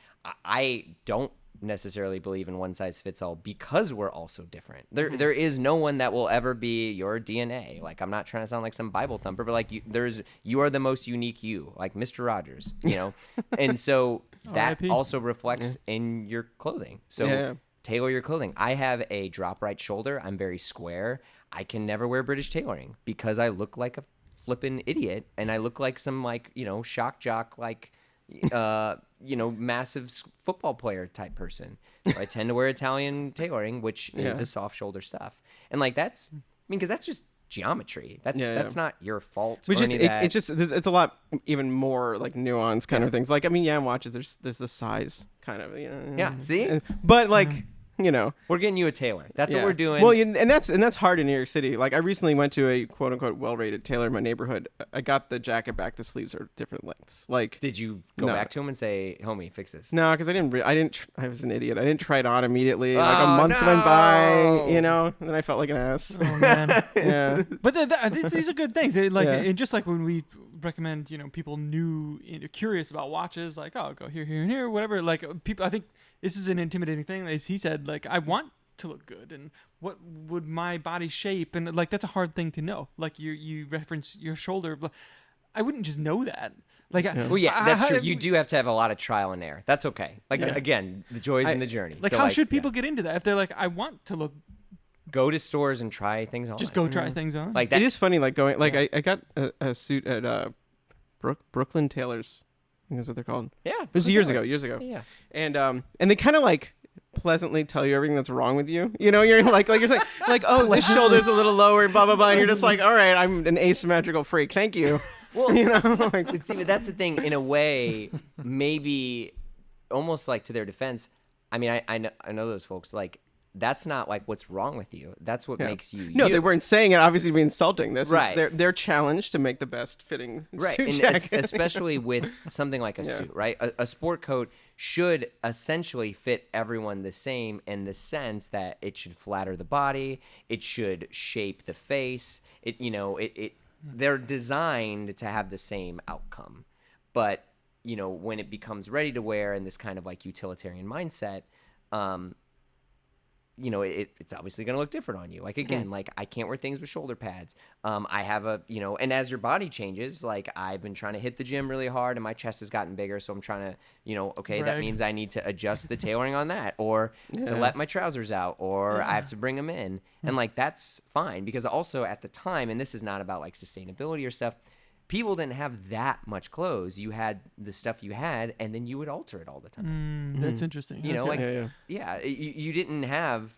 I don't necessarily believe in one size fits all because we're all so different. There is no one that will ever be your DNA. Like, I'm not trying to sound like some Bible thumper, but like you are the most unique you, like Mr. Rogers, and so that also reflects in your clothing. So tailor your clothing. I have a drop right shoulder. I'm very square. I can never wear British tailoring because I look like a flippin' idiot, and I look like some like shock jock like massive football player type person. So I tend to wear Italian tailoring, which is the soft shoulder stuff. And like because that's just geometry. That's not your fault. Which or is any of that. it's just it's a lot even more like nuanced kind of things. Like I mean, watches there's the size kind of see, but like we're getting you a tailor. That's what we're doing. Well, and that's hard in New York City. Like I recently went to a quote unquote well-rated tailor in my neighborhood. I got the jacket back. The sleeves are different lengths. Like, did you go back to him and say, "Homie, fix this"? No, because I was an idiot. I didn't try it on immediately. Like a month went by, and then I felt like an ass. Oh man. Yeah. But these are good things. And just like when we recommend, people curious about watches, like, oh, go here, here, and here, whatever. Like people, I think this is an intimidating thing. As he said, like, I want to look good, and what would my body shape, and like that's a hard thing to know. Like you reference your shoulder, I wouldn't just know that. Like, that's true. You do have to have a lot of trial and error. That's okay. Like again, the joys in the journey. Like, so how should people get into that if they're like, I want to look? Go to stores and try things on. Just go try things on. Like that. It is funny, like going, like I got a suit at Brooklyn Tailors. I think that's what they're called. Yeah, it was years ago. Yeah, and they kind of like pleasantly tell you everything that's wrong with you. You're like you're saying like, oh, this shoulder's a little lower, blah blah blah, and you're just like, all right, I'm an asymmetrical freak. Thank you. Well, but see, that's the thing. In a way, maybe almost like to their defense. I mean, I know those folks. Like, that's not like what's wrong with you. That's what makes you. No, you. They weren't saying it. Obviously, be insulting. This right. is their challenge to make the best fitting right, suit and jacket. especially with something like a suit, right? A sport coat should essentially fit everyone the same in the sense that it should flatter the body, it should shape the face. They're designed to have the same outcome, but when it becomes ready to wear in this kind of like utilitarian mindset, it's obviously going to look different on you. Like, again, like I can't wear things with shoulder pads. I have and as your body changes, like I've been trying to hit the gym really hard and my chest has gotten bigger. So I'm trying to, that means I need to adjust the tailoring on that, or to let my trousers out, or I have to bring them in. And like, that's fine, because also at the time, and this is not about like sustainability or stuff, people didn't have that much clothes. You had the stuff you had, and then you would alter it all the time. That's interesting. You know, Okay. like you didn't have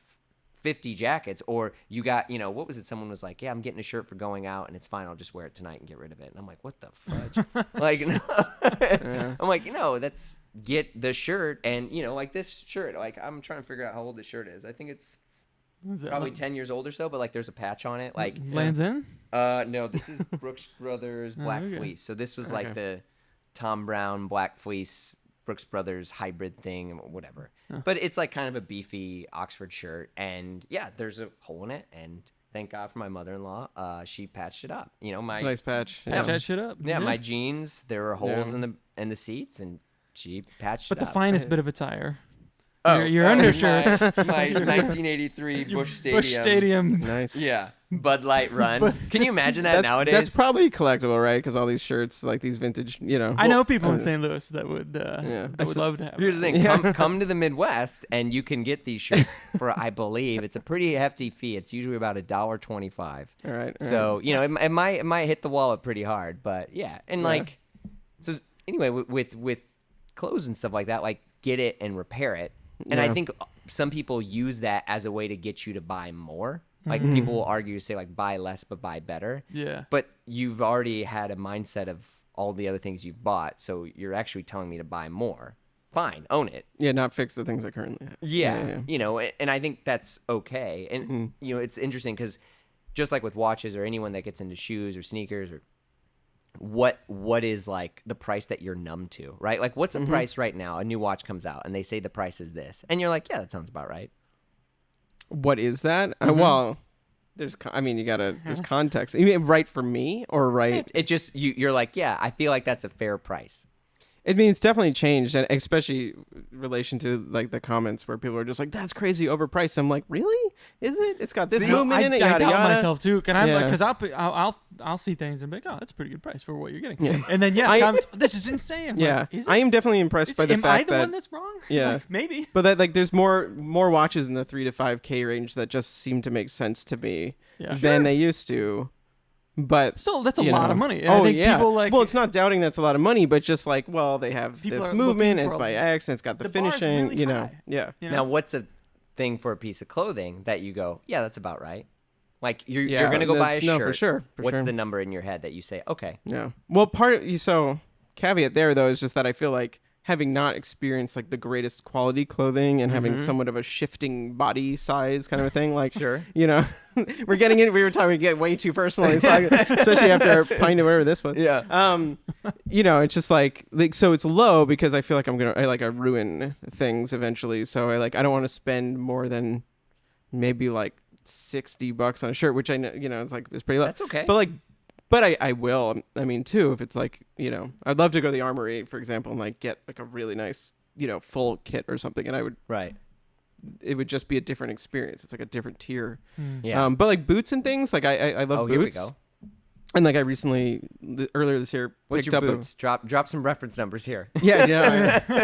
50 jackets, or you got, what was it? Someone was like, yeah, I'm getting a shirt for going out and it's fine. I'll just wear it tonight and get rid of it. And I'm like, what the fudge? Like, no. I'm like, that's get the shirt. And, like this shirt, like I'm trying to figure out how old this shirt is. I think it's probably 10 years old or so, but like there's a patch on it. Like Lands End? no, this is Brooks Brothers Black okay. Fleece. So this was like the Tom Brown Black Fleece Brooks Brothers hybrid thing, whatever. But it's like kind of a beefy Oxford shirt, and there's a hole in it, and thank God for my mother-in-law, she patched it up. It's a nice patch. Patch that shit up. Yeah, my jeans, there were holes in the seats, and she patched it But up. the finest bit of attire. Oh, your undershirt. My 1983 Busch Stadium. Busch Stadium. Nice. Yeah. Bud Light run. Can you imagine that nowadays? That's probably collectible, right? Because all these shirts, like these vintage, I know people in St. Louis that would love to have. Here's the that. thing: come to the Midwest, and you can get these shirts for, I believe, it's a pretty hefty fee. It's usually about $1.25. All right. So it might hit the wallet pretty hard, but so anyway, with clothes and stuff like that, like get it and repair it, and I think some people use that as a way to get you to buy more. Like people will argue, say like buy less but buy better. Yeah. But you've already had a mindset of all the other things you've bought, so you're actually telling me to buy more. Fine, own it. Yeah, not fix the things I currently have. Yeah. And I think that's okay. And it's interesting because just like with watches or anyone that gets into shoes or sneakers or what is like the price that you're numb to, right? Like what's a price right now? A new watch comes out and they say the price is this, and you're like, yeah, that sounds about right. What is that? Well, there's context. You mean right for me or right? It just you're like, yeah, I feel like that's a fair price. I mean, it's definitely changed, and especially in relation to like the comments where people are just like, "That's crazy, overpriced." I'm like, "Really? Is it? It's got this movement in it." I Yada doubt yada. myself too. Can I? Because I'll see things and be like, "Oh, that's a pretty good price for what you're getting." Yeah. And then this is insane. I'm Yeah, like, is it? I am definitely impressed by the am I fact the that one that's wrong? Yeah. Like, maybe. But that like there's more watches in the 3 to 5K range that just seem to make sense to me than they used to. But still, that's a lot of money. And Oh I think yeah. people like, well, it's not doubting that's a lot of money, but just like, well, they have People this are movement, looking and it's for by X, and it's got the bar's finishing. really high. Yeah. you know? Now, what's a thing for a piece of clothing that you go, yeah, that's about right? Like you're Yeah, gonna go buy a that's- no, shirt. for sure, for What's sure. the number in your head that you say, okay? Yeah. Well, so caveat there though is just that I feel like having not experienced like the greatest quality clothing and having somewhat of a shifting body size kind of a thing, like Sure. we're getting in. We were talking to get way too personal, especially after our pint or whatever this was. Yeah. It's just like so it's low because I feel like I ruin things eventually. So I don't want to spend more than maybe like $60 on a shirt, which I know it's like it's pretty low. That's okay. But I will. I mean, too, if it's like, I'd love to go to the Armory, for example, and like get like a really nice, full kit or something. And it would just be a different experience. It's like a different tier. Yeah. But like boots and things, like I love boots. Here we go. And like I recently, earlier this year, What's picked your up boots? Drop some reference numbers here.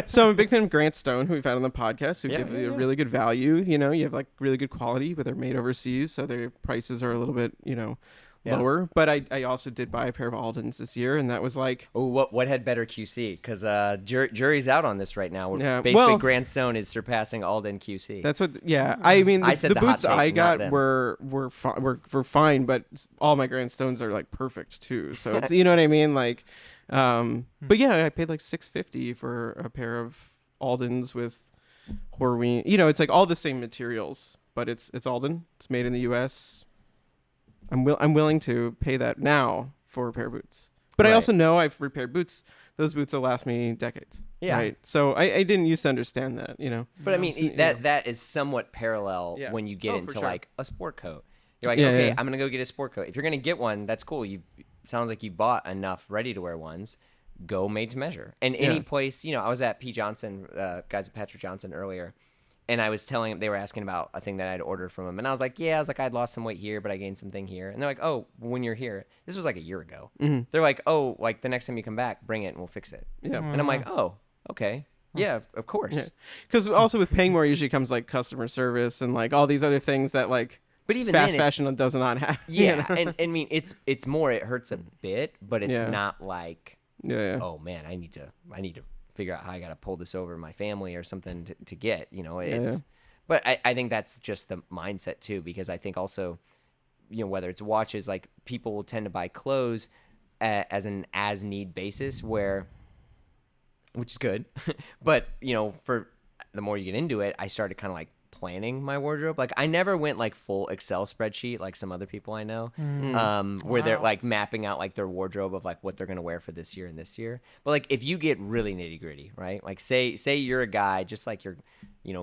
So I'm a big fan of Grant Stone, who we've had on the podcast, who give you a really good value. You have like really good quality, but they're made overseas, so their prices are a little bit, lower. But I also did buy a pair of Aldens this year, and that was like, Oh, what had better QC? Because jury's out on this right now. Yeah, Basically, well- Grant Stone is surpassing Alden QC. that's what. Yeah, I mean, I said the the hot boots take, I not got them. were fine, but all my Grant Stones are like perfect too. So it's you know what I mean, like, but yeah, I paid like $650 for a pair of Aldens with Horween. It's like all the same materials, but it's Alden. It's made in the U.S. I'm willing to pay that now for a pair of boots. But I Right. also know I've repaired boots. Those boots will last me decades. Yeah. Right. So I didn't used to understand that, But I mean, So, that is somewhat parallel Yeah. when you get Oh, for into sure. like a sport coat. You're like, Yeah, okay, yeah. I'm gonna go get a sport coat. If you're gonna get one, that's cool. Sounds like you bought enough ready to wear ones. Go made to measure. And any Yeah. place, I was at P. Johnson, guys at Patrick Johnson earlier, and I was telling them, they were asking about a thing that I'd ordered from them, and I was like, I'd lost some weight here, but I gained something here. And they're like, oh, when you're here, this was like a year ago. Mm-hmm. They're like, oh, like the next time you come back, bring it and we'll fix it. Yeah. And I'm like, oh, okay, yeah, of course. Yeah. Because also with paying more usually comes like customer service and like all these other things that like But even fast then, fashion does not have. yeah, and I mean it's more. It hurts a bit, but it's Yeah. not like, Yeah. oh man, I need to figure out how I got to pull this over my family or something to get. It's. Yeah. But I think that's just the mindset too, because I think also, whether it's watches, like people will tend to buy clothes as an as need basis, which is good, but for the more you get into it, I started kind of like planning my wardrobe. Like I never went like full Excel spreadsheet like some other people I know, where they're like mapping out like their wardrobe of like what they're gonna wear for this year and this year. But like if you get really nitty gritty, right? Like say you're a guy, just like you're,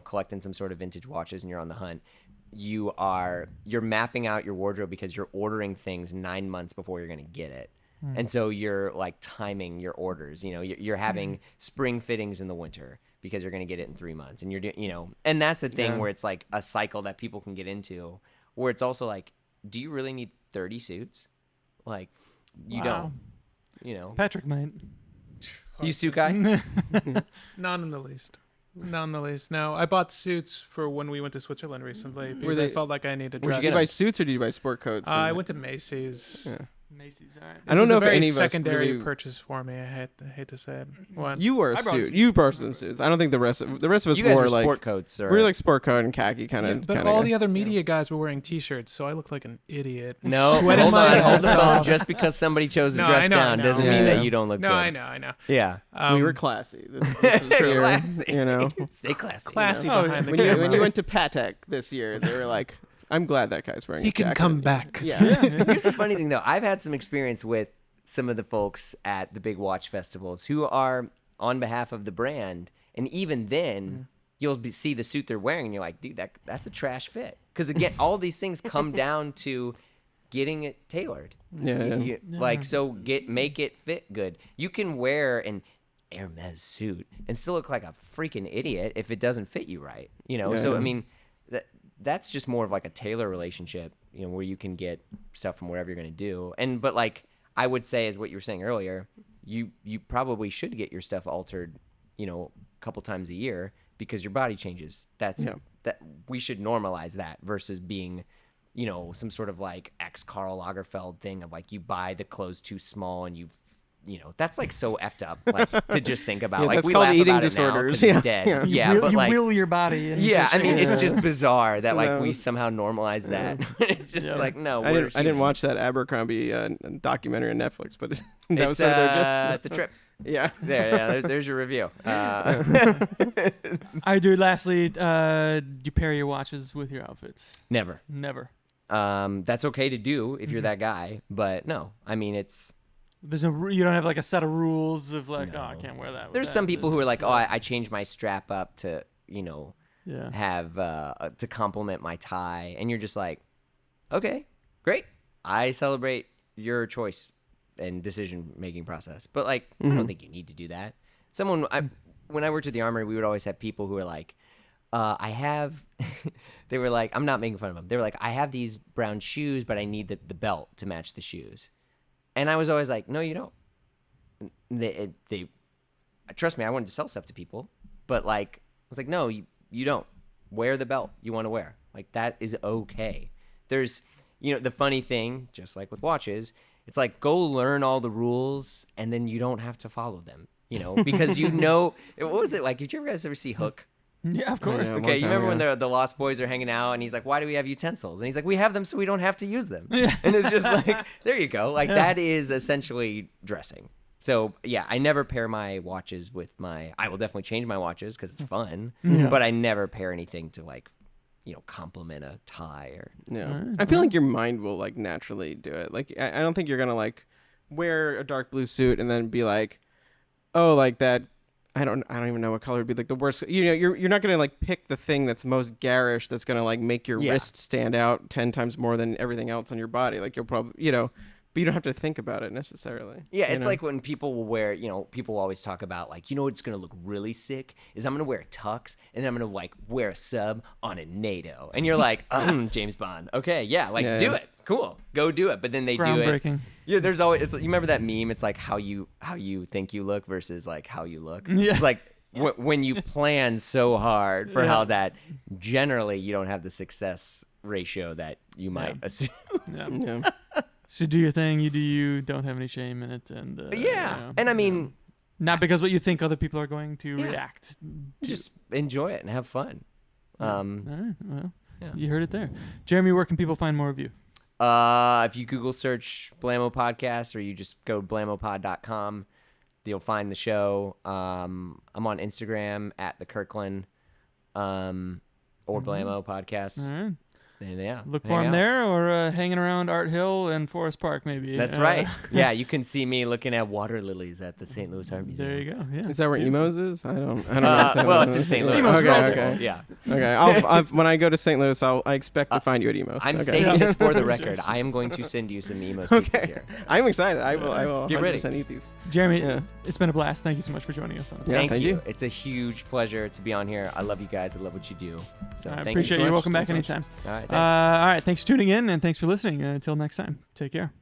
collecting some sort of vintage watches and you're on the hunt. You're mapping out your wardrobe because you're ordering things 9 months before you're gonna get it. And so you're like timing your orders, you're having spring fittings in the winter because you're going to get it in 3 months, and you're doing, and that's a thing where it's like a cycle that people can get into, where it's also like, do you really need 30 suits? Like you don't, Patrick might. You suit guy? Not in the least. Not in the least. No, I bought suits for when we went to Switzerland recently because I felt like I needed dress. Did you buy suits or did you buy sport coats? I went to Macy's. Yeah. Macy's, all right. I don't know if very any of us secondary really... purchase for me. I hate to say it. What? You were a suit. You brought some suits. I don't think the rest of us You guys wore were like sport coats. Or... We were like sport coat and khaki kind of. But all the other media guys were wearing T-shirts, so I looked like an idiit. No, Sweating hold my on, hold ass the phone. off. Just because somebody chose to No, dress I know, down I know. doesn't Yeah, mean yeah. that you don't look No, good. I know. Yeah. We were classy. This is your, Classy. Stay classy. Classy Oh, behind the when camera. you went to Patek this year, they were like, "I'm glad that guy's wearing." He a can jacket." come back. Yeah. Here's the funny thing, though. I've had some experience with some of the folks at the big watch festivals who are on behalf of the brand, and even then, you'll see the suit they're wearing, and you're like, dude, that's a trash fit. Because again, all these things come down to getting it tailored. Yeah. Like, so make it fit good. You can wear an Hermes suit and still look like a freaking idiot if it doesn't fit you right. So I mean, that's just more of like a tailor relationship, where you can get stuff from whatever you're going to do. But like I would say, as what you were saying earlier, you probably should get your stuff altered, a couple times a year because your body changes. That we should normalize that versus being, some sort of like ex-Karl Lagerfeld thing of like you buy the clothes too small and that's like so effed up, like to just think about. Like that's we called laugh eating about disorders. it now 'cause it's dead. You But like, will your body. I mean, it's just bizarre that So like that we was- somehow normalize that. It's just like no. I didn't human. watch that Abercrombie documentary on Netflix, but that was It's, sort of their it's a trip. yeah. There's your review. All right, dude. Lastly, you pair your watches with your outfits. Never. Never. That's okay to do if you're that guy, but no. I mean, it's. There's you don't have like a set of rules of like, No. oh, I can't wear that. with There's that. some people who are like, So, oh, I changed my strap up to yeah. have to complement my tie, and you're just like, okay, great. I celebrate your choice and decision making process, but like, I don't think you need to do that. When I worked at the Armory, we would always have people who were like, they were like, I'm not making fun of them. They were like, I have these brown shoes, but I need the belt to match the shoes. And I was always like, no, you don't. They trust me, I wanted to sell stuff to people, but like, I was like, no, you don't. Wear the belt you want to wear. Like, that is okay. There's, the funny thing, just like with watches, it's like, go learn all the rules and then you don't have to follow them, because what was it like? Did you guys ever see Hook? Yeah, of course. Yeah. Okay, you remember when the Lost Boys are hanging out and he's like, why do we have utensils? And he's like, we have them so we don't have to use them. Yeah. And it's just like, there you go. Like, that is essentially dressing. So, yeah, I never pair my watches with I will definitely change my watches because it's fun, but I never pair anything to, like, complement a tie or... Yeah. I feel like your mind will like naturally do it. Like, I don't think you're going to like wear a dark blue suit and then be like, oh, like that... I don't even know what color would be like the worst. You're not gonna like pick the thing that's most garish that's gonna like make your wrist stand out 10 times more than everything else on your body. Like you'll probably but you don't have to think about it necessarily. Yeah, it's like when people will wear, people will always talk about like, what's going to look really sick is I'm going to wear a tux and then I'm going to like wear a sub on a NATO. And you're like, James Bond. Okay, yeah, like do it. Cool. Go do it. But then they do it. Groundbreaking. Yeah, there's always, you remember that meme? It's like how you think you look versus like how you look. Yeah. It's like when you plan so hard for how that generally you don't have the success ratio that you might assume. Yeah. Yeah. So do your thing. You do you. Don't have any shame in it. And And I mean, not because what you think other people are going to Yeah. react. To. just enjoy it and have fun. All right. Well, Yeah. you heard it there. Jeremy, where can people find more of you? If you Google search Blamo Podcast or you just go blamopod.com, you'll find the show. I'm on Instagram at the Kirkland or Blamo Podcast. All right. And yeah, Look hang for him out. there or hanging around Art Hill and Forest Park, maybe. That's right. Yeah, you can see me looking at water lilies at the St. Louis Art Museum. There you go. Yeah. Is that where Emos is? I don't know. Well, it's in St. Louis. Emo's Okay, relative. okay. Yeah. Okay. When I go to St. Louis, I expect to find you at Emos. I'm okay. saying this for the record. I am going to send you some emos pizzas here. I'm excited. I will Get ready. 100% eat these. Jeremy, Yeah. it's been a blast. Thank you so much for joining us on it. Yeah, Thank thank you. you. It's a huge pleasure to be on here. I love you guys. I love what you do. So I thank appreciate you you. so much. Welcome back Thanks so anytime. All right. Thanks. All right. Thanks for tuning in and thanks for listening. Until next time, take care.